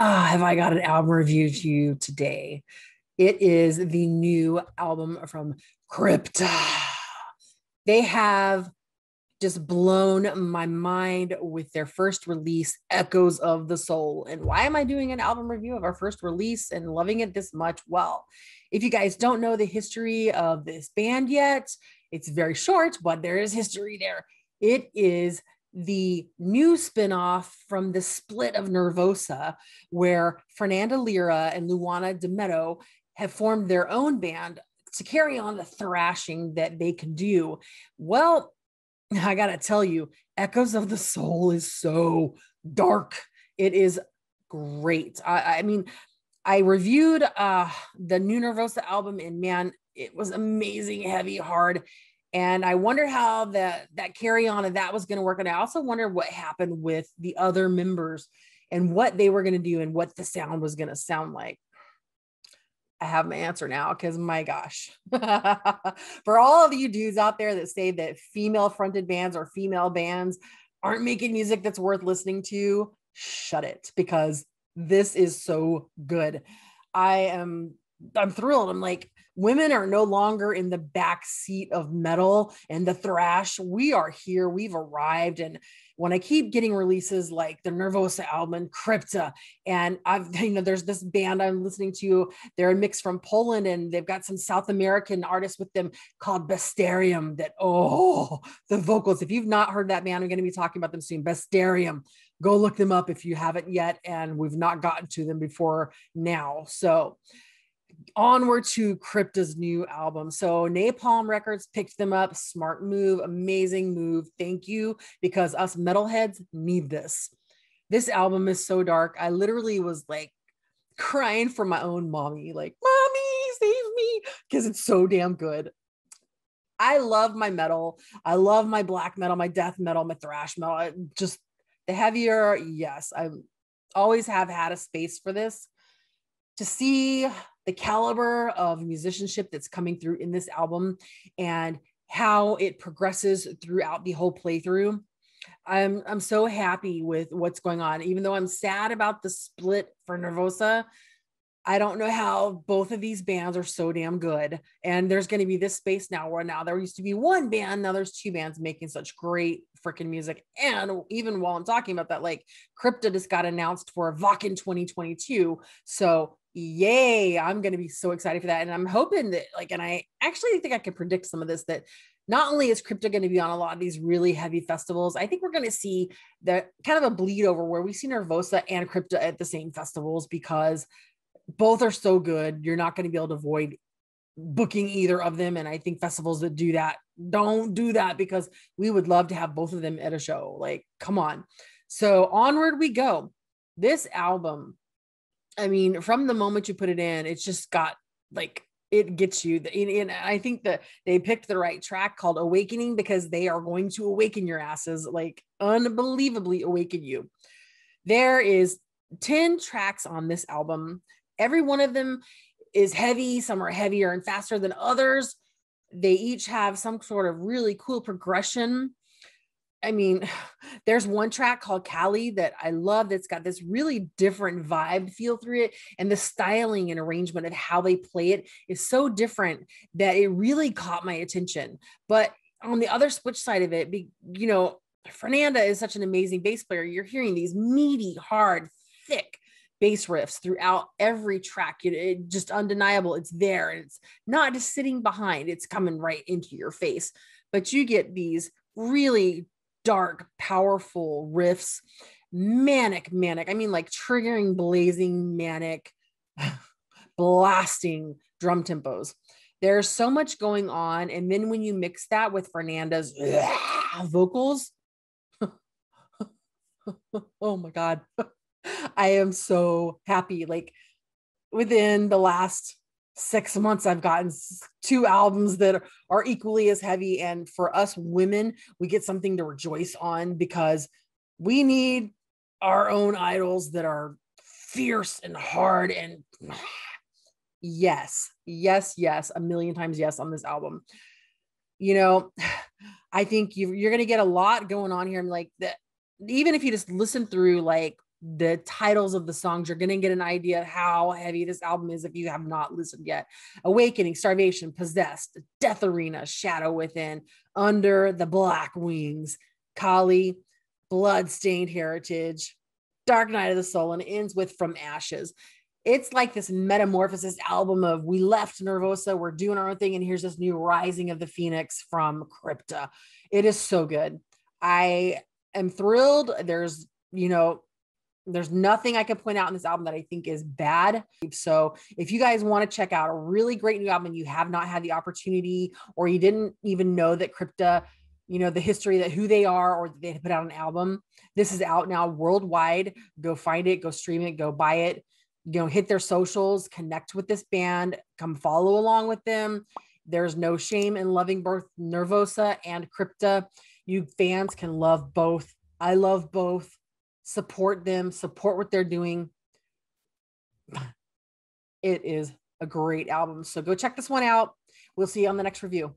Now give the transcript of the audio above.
Have I got an album review to you today? It is the new album from Crypta. They have just blown my mind with their first release, Echoes of the Soul. And why am I doing an album review of our first release and loving it this much? Well, if you guys don't know the history of this band yet, it's very short, but there is history there. It is the new spinoff from the split of Nervosa, where Fernanda Lira and Luana Dametto have formed their own band to carry on the thrashing that they can do. Well, I gotta tell you, Echoes of the Soul is so dark. It is great. I mean, I reviewed the new Nervosa album, and man, it was amazing, heavy, hard. And I wonder how that carry on of that was going to work. And I also wonder what happened with the other members and what they were going to do and what the sound was going to sound like. I have my answer now, because my gosh, for all of you dudes out there that say that female fronted bands or female bands aren't making music that's worth listening to, shut it, because this is so good. I'm thrilled. I'm like, women are no longer in the back seat of metal and the thrash. We are here. We've arrived. And when I keep getting releases like the Nervosa album, Crypta, and there's this band I'm listening to, they're a mix from Poland, and they've got some South American artists with them called Blistering that, the vocals, if you've not heard that band, I'm going to be talking about them soon. Blistering, go look them up if you haven't yet. And we've not gotten to them before now. So onward to Crypta's new album. So Napalm Records picked them up. Smart move, amazing move. Thank you, because us metalheads need this. This album is so dark. I literally was like crying for my own mommy, like, mommy, save me, because it's so damn good. I love my metal. I love my black metal, my death metal, my thrash metal. Just the heavier, yes. I always have had a space for this. To see the caliber of musicianship that's coming through in this album and how it progresses throughout the whole playthrough, I'm so happy with what's going on. Even though I'm sad about the split for Nervosa, I don't know how both of these bands are so damn good. And there's going to be this space now where now there used to be one band, now there's two bands making such great freaking music. And even while I'm talking about that, like, Crypta just got announced for Vakken 2022. So yay, I'm going to be so excited for that. And I'm hoping that, like, and I actually think I can predict some of this, that not only is Crypta going to be on a lot of these really heavy festivals, I think we're going to see the kind of a bleed over where we see Nervosa and Crypta at the same festivals, because both are so good. You're not going to be able to avoid booking either of them. And I think festivals that do that, don't do that, because we would love to have both of them at a show. Like, come on. So onward we go. This album, I mean, from the moment you put it in, it's just got, like, it gets you. And I think that they picked the right track called Awakening, because they are going to awaken your asses, like unbelievably awaken you. There is 10 tracks on this album. Every one of them is heavy. Some are heavier and faster than others. They each have some sort of really cool progression. I mean, there's one track called Cali that I love that's got this really different vibe feel through it. And the styling and arrangement of how they play it is so different that it really caught my attention. But on the other switch side of it, Fernanda is such an amazing bass player. You're hearing these meaty, hard, thick bass riffs throughout every track. It just undeniable. It's there. And it's not just sitting behind. It's coming right into your face. But you get these really dark, powerful riffs, manic. I mean, like triggering, blazing, manic, blasting drum tempos. There's so much going on. And then when you mix that with Fernanda's vocals, oh my God, I am so happy. Like, within the last 6 months, I've gotten 2 albums that are equally as heavy. And for us women, we get something to rejoice on, because we need our own idols that are fierce and hard. And yes, a million times yes on this album. I think you're going to get a lot going on here. I'm like that. Even if you just listen through like the titles of the songs, you're going to get an idea of how heavy this album is if you have not listened yet. Awakening, Starvation, Possessed, Death Arena, Shadow Within, Under the Black Wings, Kali, Bloodstained Heritage, Dark Night of the Soul, and it ends with From Ashes. It's like this metamorphosis album of we left Nervosa, we're doing our own thing, and here's this new rising of the Phoenix from Crypta. It is so good. I am thrilled. There's nothing I can point out in this album that I think is bad. So if you guys want to check out a really great new album and you have not had the opportunity, or you didn't even know that Crypta, the history, that who they are, or they put out an album, this is out now worldwide. Go find it, go stream it, go buy it, hit their socials, connect with this band, come follow along with them. There's no shame in loving both Nervosa and Crypta. You fans can love both. I love both. Support them, support what they're doing. It is a great album. So go check this one out. We'll see you on the next review.